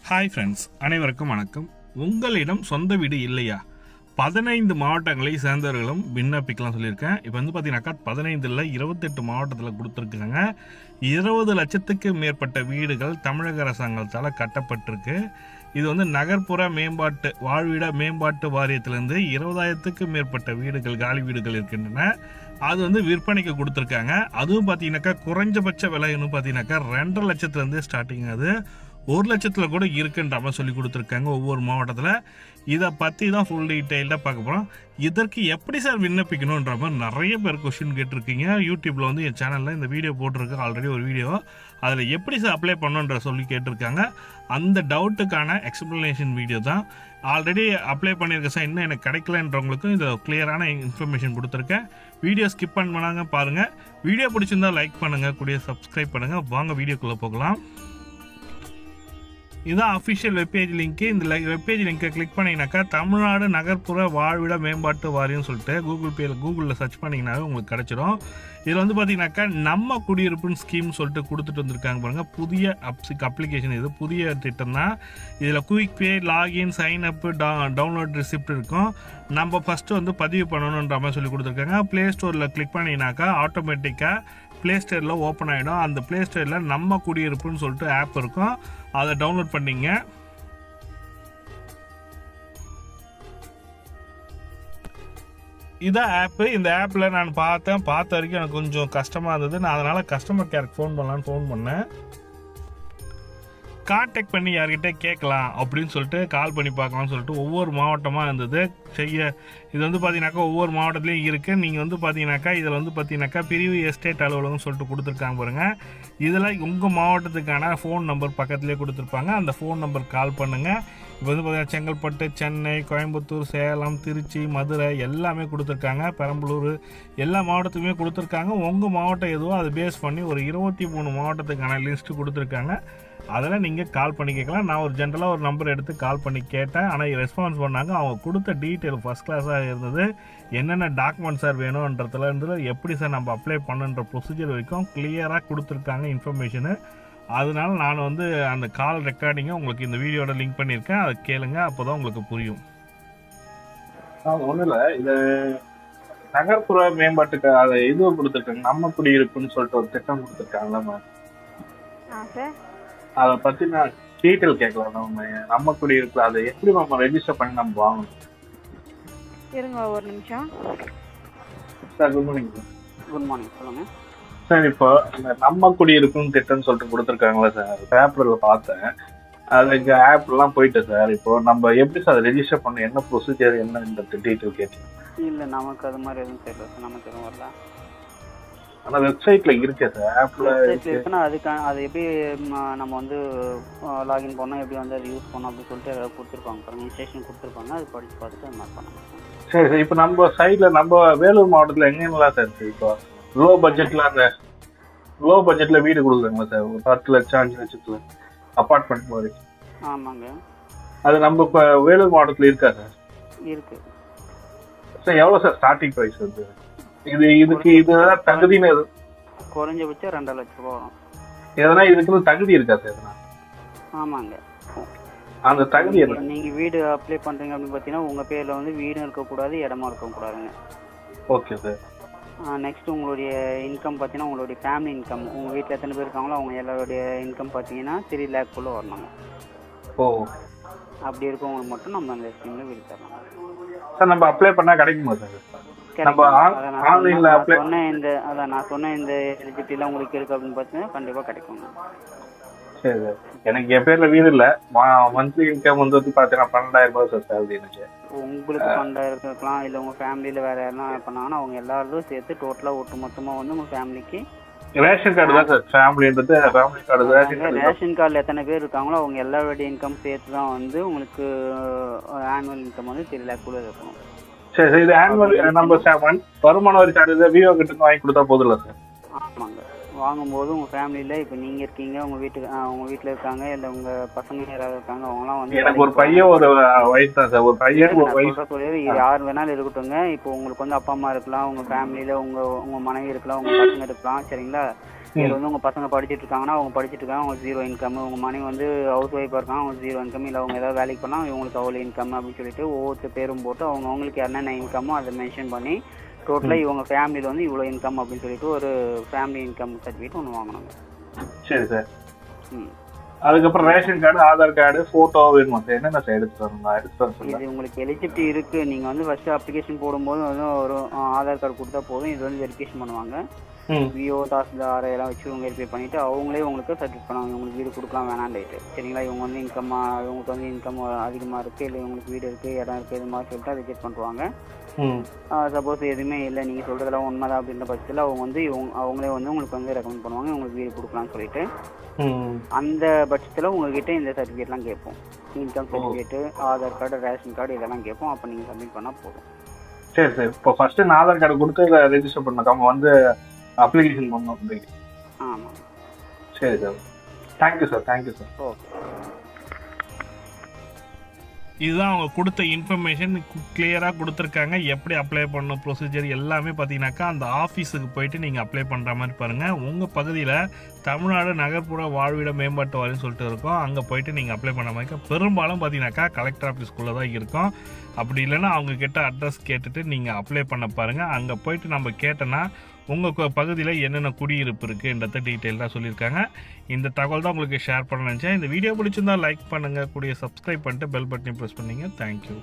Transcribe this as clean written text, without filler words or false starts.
Hi friends, அனைவருக்கும் வணக்கம். உங்களிடம் சொந்த வீடு இல்லையா? 15 மாவட்டங்களை சேர்ந்தவர்களும் விண்ணப்பிக்கலாம் சொல்லியிருக்கேன். இப்போ வந்து பார்த்தீங்கன்னாக்கா 15 28 மாவட்டத்தில் கொடுத்துருக்காங்க. 20 லட்சத்துக்கு மேற்பட்ட வீடுகள் தமிழக அரசாங்கத்தால் கட்டப்பட்டிருக்கு. இது வந்து நகர்ப்புற மேம்பாட்டு வாழ்விட மேம்பாட்டு வாரியத்திலேருந்து 20,000த்துக்கு மேற்பட்ட வீடுகள் காலி வீடுகள் இருக்கின்றன. அது வந்து விற்பனைக்கு கொடுத்துருக்காங்க. அதுவும் பார்த்தீங்கன்னாக்கா குறைஞ்சபட்ச விலைன்னு பார்த்தீங்கன்னாக்கா 2.5 லட்சத்துலேருந்து ஸ்டார்டிங். அது 1 லட்சத்தில் கூட இருக்குன்ற மாதிரி சொல்லி கொடுத்துருக்காங்க ஒவ்வொரு மாவட்டத்தில். இதை பற்றி தான் ஃபுல் டீட்டெயில்டாக பார்க்க போகிறோம். இதற்கு எப்படி சார் விண்ணப்பிக்கணுன்ற மாதிரி நிறைய பேர் கொஸ்டின் கேட்டிருக்கீங்க. யூடியூப்பில் வந்து என் சேனலில் இந்த வீடியோ போட்டிருக்கு, ஆல்ரெடி ஒரு வீடியோ. அதில் எப்படி சார் அப்ளை பண்ணணுன்ற சொல்லி கேட்டிருக்காங்க. அந்த டவுட்டுக்கான எக்ஸ்ப்ளனேஷன் வீடியோ தான். ஆல்ரெடி அப்ளை பண்ணியிருக்க சார், இன்னும் எனக்கு கிடைக்கலன்றவங்களுக்கும் இதில் கிளியரான இன்ஃபர்மேஷன் கொடுத்துருக்கேன். வீடியோ ஸ்கிப் பண்ணாங்க பாருங்கள். வீடியோ பிடிச்சிருந்தா லைக் பண்ணுங்கள், கூடிய சப்ஸ்கிரைப் பண்ணுங்கள். வாங்க வீடியோக்குள்ளே போகலாம். இதுதான் அஃபிஷியல் வெப்பேஜ் லிங்க்கு. இந்த வெப்பேஜ் லிங்க்கை கிளிக் பண்ணிங்கனாக்கா தமிழ்நாடு நகர்ப்புற வாழ்விட மேம்பாட்டு வாரியம்னு சொல்லிட்டு கூகுளில் சர்ச் பண்ணிங்கனாவே உங்களுக்கு கிடச்சிடும். இதில் வந்து பார்த்தீங்கன்னாக்கா நம்ம குடியிருப்புன்னு ஸ்கீம் சொல்லிட்டு கொடுத்துட்டு வந்திருக்காங்க பாருங்கள். புதிய அப்ளிகேஷன், இது புதிய திட்டம் தான். இதில் குயிக் பே, லாகின், சைன் அப்பு, டவுன்லோட் ரிசிப்ட் இருக்கும். நம்ம ஃபஸ்ட்டு வந்து பதிவு பண்ணணுன்ற மாதிரி சொல்லி கொடுத்துருக்காங்க. ப்ளே ஸ்டோரில் கிளிக் பண்ணிங்கனாக்கா ஆட்டோமேட்டிக்காக ப்ளே ஸ்டோரில் ஓப்பன் ஆகிடும். அந்த ப்ளே ஸ்டோரில் நம்ம குடியிருப்புன்னு சொல்லிட்டு ஆப் இருக்கும். அதை டவுன்லோட் பண்ணிங்க. இதான் ஆப்பு. இந்த ஆப்பில் நான் பார்த்த வரைக்கும் எனக்கு கொஞ்சம் கஷ்டமாக இருந்தது. நான் அதனால் கஸ்டமர் கேருக்கு ஃபோன் பண்ணேன். கான்டாக்ட் பண்ணி யார்கிட்ட கேட்கலாம் அப்படின்னு சொல்லிட்டு கால் பண்ணி பார்க்கலாம்னு சொல்லிட்டு ஒவ்வொரு மாவட்டமாக இருந்தது இது வந்து பார்த்தீங்கன்னாக்கா ஒவ்வொரு மாவட்டத்துலேயும் இருக்குது. நீங்கள் வந்து பார்த்தீங்கன்னாக்கா இதில் வந்து பார்த்தீங்கன்னாக்கா பிரிவு எஸ்டேட் அலுவலகம் சொல்லிட்டு கொடுத்துருக்காங்க பாருங்கள். இதில் உங்கள் மாவட்டத்துக்கான ஃபோன் நம்பர் பக்கத்துலேயே கொடுத்துருப்பாங்க. அந்த ஃபோன் நம்பர் கால் பண்ணுங்கள். இப்போ வந்து பார்த்தீங்கன்னா செங்கல்பட்டு, சென்னை, கோயம்புத்தூர், சேலம், திருச்சி, மதுரை எல்லாமே கொடுத்துருக்காங்க. பெரம்பலூர் எல்லா மாவட்டத்துக்குமே கொடுத்துருக்காங்க. உங்கள் மாவட்டம் எதுவோ அதை பேஸ் பண்ணி ஒரு 23 மாவட்டத்துக்கான லிஸ்ட்டு கொடுத்துருக்காங்க. அதில் நீங்கள் கால் பண்ணி கேட்கலாம். நான் ஒரு ஜென்ரலாக ஒரு நம்பர் எடுத்து கால் பண்ணி கேட்டேன். ஆனால் ரெஸ்பான்ஸ் பண்ணாங்க. அவங்க கொடுத்த டீட்டெயில் ஃபஸ்ட் கிளாஸாக இருந்தது. என்னென்ன டாக்குமெண்ட் சார் வேணுன்றதுலேருந்து எப்படி சார் நம்ம அப்ளை பண்ணுன்ற ப்ரொசீஜர் வரைக்கும் கிளியராக கொடுத்துருக்காங்க இன்ஃபர்மேஷனு. அதனால நான் வந்து அந்த கால் ரெக்கார்டிங்கை உங்களுக்கு இந்த வீடியோட லிங்க் பண்ணியிருக்கேன். அதை கேளுங்க, அப்போ தான் உங்களுக்கு புரியும். ஒன்றும் இல்லை, இது நகர்ப்புற மேம்பாட்டுக்கு அதை இதுவும் கொடுத்துருக்காங்க. நம்ம குடியிருப்புன்னு சொல்லிட்டு ஒரு திட்டம் கொடுத்துருக்காங்களா? அதை பற்றி நான் டீட்டெயில் கேட்கலாம். நம்ம குடியிருப்பு அதை எப்படி நம்ம ரெஜிஸ்டர் பண்ணி நம்ம வாங்கணும்? இருங்க ஒரு நிமிஷம். Sir good morning. Sir good morning, சொல்லுங்க சார். இப்போ இந்த நம்ம குடியிருப்புன்னு திட்டம்னு சொல்லிட்டு கொடுத்துருக்காங்களா சார்? பேப்பரில் பார்த்தேன். அதுக்கு ஆப்லாம் போயிட்டு சார். இப்போ நம்ம எப்படி சார் ரெஜிஸ்டர் பண்ண, என்ன ப்ரொசீஜர் என்னன்றது டீட்டெயில் கேட்கலாம். இல்லை, நமக்கு அது மாதிரி எதுவும் தெரியல சார். நமக்கு எதுவும் வரல. ஆனால் வெப்சைட்டில் இருக்கே சார், ஆப்பில் இருக்குன்னா அதுக்கான அது எப்படி நம்ம வந்து லாகின் பண்ணோம், எப்படி வந்து அதை யூஸ் பண்ணோம் அப்படின்னு சொல்லிட்டு அதை கொடுத்துருப்பாங்க பாருங்க. இன்ஸ்ட்ரக்ஷன் கொடுத்துருப்பாங்க. அது படித்து பார்த்துட்டு அது மாதிரி பண்ணலாம். சரி சார். இப்போ நம்ம சைடில் நம்ம வேலூர் மாவட்டத்தில் எங்கெங்கெல்லாம் சார் இருக்குது? இப்போ லோ பட்ஜெட்டில் வீடு கொடுக்குறாங்களா சார்? ஒரு 10 லட்சம் 5 லட்சத்தில் அப்பார்ட்மெண்ட் மாதிரி. ஆமாங்க. அது நம்ம இப்போ வேலூர் மாவட்டத்தில் இருக்கா சார்? இருக்குது சார். எவ்வளோ சார் ஸ்டார்டிங் ப்ரைஸ் வந்து? இதுக்கு இதுதான் தகுதின்னு எது? குறைஞ்சபட்சம் 2 லட்சம் ரூபா வரும். எதனா இதுக்குன்னு தகுதி இருக்கா சார்? எதனா? ஆமாங்க. அந்த தகுதி என்ன? நீங்கள் வீடு அப்ளை பண்ணுறீங்க அப்படின்னு பார்த்தீங்கன்னா உங்கள் பேரில் வந்து வீடும் இருக்கக்கூடாது, இடமும் இருக்கக்கூடாதுங்க. Okay sir. நெக்ஸ்ட் உங்களுடைய இன்கம் பார்த்தீங்கன்னா உங்களுடைய ஃபேமிலி இன்கம், உங்கள் வீட்டில் எத்தனை பேர் இருக்காங்களோ அவங்க எல்லாருடைய இன்கம் பார்த்தீங்கன்னா 3 லேக்குள்ளே வரணுங்க. ஓ, அப்படி இருக்கவங்களுக்கு மட்டும் நம்ம அந்த ஸ்கீமில் வீடு தரலாம் சார். நம்ம அப்ளை பண்ணால் கிடைக்குமா சார்? நம்ம ஆன்லைனில் அப்ளை நான் சொன்ன இந்த எலிஜிபிலிட்டிலாம் உங்களுக்கு இருக்குது அப்படின்னு பார்த்தீங்கன்னா கண்டிப்பாக கிடைக்குங்க. சரி சார். எனக்கு என் பேரில் வீடு இல்லை. மந்த்லி இன்கம் வந்து பார்த்தீங்கன்னா 12,000 ரூபாய் சார் சேலரி எனக்கு. உங்களுக்கு 12,000 இருக்கலாம். இல்லை உங்கள் ஃபேமிலியில் வேறு யாரெல்லாம் பண்ணாங்கன்னா அவங்க எல்லாரும் சேர்த்து டோட்டலாக ஒட்டு மொத்தமாக வந்து உங்கள் ஃபேமிலிக்கு ரேஷன் கார்டு தான் சார். ஃபேமிலின்றது ஃபேமிலி கார்டு. ரேஷன் கார்டில் எத்தனை பேர் இருக்காங்களோ அவங்க எல்லாருடைய இன்கம் சேர்த்து தான் வந்து உங்களுக்கு ஆனுவல் இன்கம் வந்து 3 லேக்குள்ளே இருக்கணும். சரி சார். இது ஆனுவல் நம்ம வருமான வரி சார்ஜ் விவோ கிட்ட வாங்கி கொடுத்தா போதும்ல சார்? ஆமாங்க. வாங்கும்போது உங்கள் ஃபேமிலியில் இப்போ நீங்கள் இருக்கீங்க, உங்கள் வீட்டில் இருக்காங்க, இல்லை உங்கள் பசங்க யாராவது இருக்காங்க, அவங்களாம் வந்து எனக்கு ஒரு பையன் ஒரு வயசு தான் சார். ஒரு பையன் ஒரு வயசு சொல்லி யார் வேணாலும் இருக்கட்டுங்க. இப்போ உங்களுக்கு வந்து அப்பா அம்மா இருக்கலாம், உங்கள் ஃபேமிலியில் உங்கள் மனைவி இருக்கலாம், உங்கள் பசங்க இருக்கலாம், சரிங்களா? இதில் வந்து உங்கள் பசங்க படிச்சுட்டு இருக்காங்கன்னா அவங்க படிச்சுட்டு இருக்காங்க, அவங்க 0 இன்கம். உங்கள் மனைவி வந்து ஹவுஸ் ஒய்ஃபாக இருக்காங்க, அவங்க 0 இன்கம். இல்லை அவங்க ஏதாவது வேலைக்கு போனால் இவங்களுக்கு அவ்வளோ இன்கம் அப்படின்னு சொல்லிட்டு ஒவ்வொருத்தர் பேரும் போட்டு அவங்களுக்கு என்னென்ன இன்கமோ அதை மென்ஷன் பண்ணி டோட்டலாக இவங்க ஃபேமிலியில் வந்து இவ்வளோ இன்கம் அப்படின்னு சொல்லிட்டு ஒரு ஃபேமிலி இன்கம் சர்டிஃபிகேட் ஒன்று வாங்கணுங்க. சரி சார். அதுக்கப்புறம் ration card, Aadhaar card, photo வேணுமா சார்? என்னென்ன சார் எடுத்துட்டு வரணும்? இது உங்களுக்கு எலிஜிபிலிட்டி இருக்குது. நீங்கள் வந்து ஃபஸ்ட்டு அப்ளிகேஷன் போடும்போது வந்து ஒரு ஆதார் கார்டு கொடுத்தா போதும். இது வந்து வெரிஃபிகேஷன் பண்ணுவாங்க. விஓ தாசில்தார் எல்லாம் வச்சு இவங்க வெரிஃபை பண்ணிவிட்டு அவங்களே உங்களுக்கு சர்டிஃபிகேட் பண்ணுவாங்க. இவங்களுக்கு வீடு கொடுக்கலாம் வேணான்ட்டு. சரிங்களா? இவங்க வந்து இவங்களுக்கு வந்து இன்கம் அதிகமாக இருக்குது, இல்லை இவங்களுக்கு வீடு இருக்குது, இடம் இருக்குது, இது மாதிரி சொல்லிட்டு ரிஜெக்ட் பண்ணுவாங்க. சப்போஸ் எதுவுமே இல்லை, நீங்கள் சொல்கிறதெல்லாம் உண்மைதான் அப்படின்ற பட்சத்தில் அவங்க வந்து அவங்களே வந்து உங்களுக்கு வந்து ரெக்கமெண்ட் பண்ணுவாங்க உங்களுக்கு வீடு கொடுக்கலாம்னு சொல்லிட்டு. அந்த பட்சத்தில் உங்ககிட்ட இந்த சர்டிஃபிகேட்லாம் கேட்போம். Income certificate, Aadhaar card, ration card இதெல்லாம் கேட்போம். அப்போ நீங்கள் சப்மிட் பண்ணால் போதும். சரி சார். இப்போ ஃபர்ஸ்ட் நான் ஆதார் கார்டு கொடுத்து ரெஜிஸ்டர் பண்ண அவங்க வந்து அப்ளிகேஷன் பண்ணணும் அப்படின்னு. ஆமாம். சரி sir. Thank you sir. Thank you sir. Okay. இதுதான் அவங்க கொடுத்த இன்ஃபர்மேஷன் கிளியராக கொடுத்துருக்காங்க. எப்படி அப்ளை பண்ணணும் ப்ரொசீஜர் எல்லாமே பார்த்தீங்கன்னாக்கா அந்த ஆஃபீஸுக்கு போயிட்டு நீங்கள் அப்ளை பண்ணுற மாதிரி பாருங்கள். உங்கள் பகுதியில் தமிழ்நாடு நகர்ப்புற வாழ்விட மேம்பாட்டு வாரியம் சொல்லிட்டு இருக்கோம். அங்கே போயிட்டு நீங்கள் அப்ளை பண்ண மாதிரி பெரும்பாலும் பார்த்தீங்கன்னாக்கா கலெக்டர் ஆஃபீஸ்க்குள்ளே தான் இருக்கும். அப்படி இல்லைன்னா அவங்கக்கிட்ட அட்ரஸ் கேட்டுட்டு நீங்கள் அப்ளை பண்ண பாருங்கள். அங்கே போயிட்டு நம்ம கேட்டோன்னா உங்கள் பகுதியில் என்னென்ன குடியிருப்பு இருக்குன்றத டீட்டெயிலாக சொல்லியிருக்காங்க. இந்த தகவல் தான் உங்களுக்கு ஷேர் பண்ண நினச்சேன். இந்த வீடியோ பிடிச்சிருந்தால் லைக் பண்ணுங்கள், கூடிய சப்ஸ்கிரைப் பண்ணிட்டு பெல் பட்டனை ப்ரெஸ் பண்ணிங்க. தேங்க்யூ.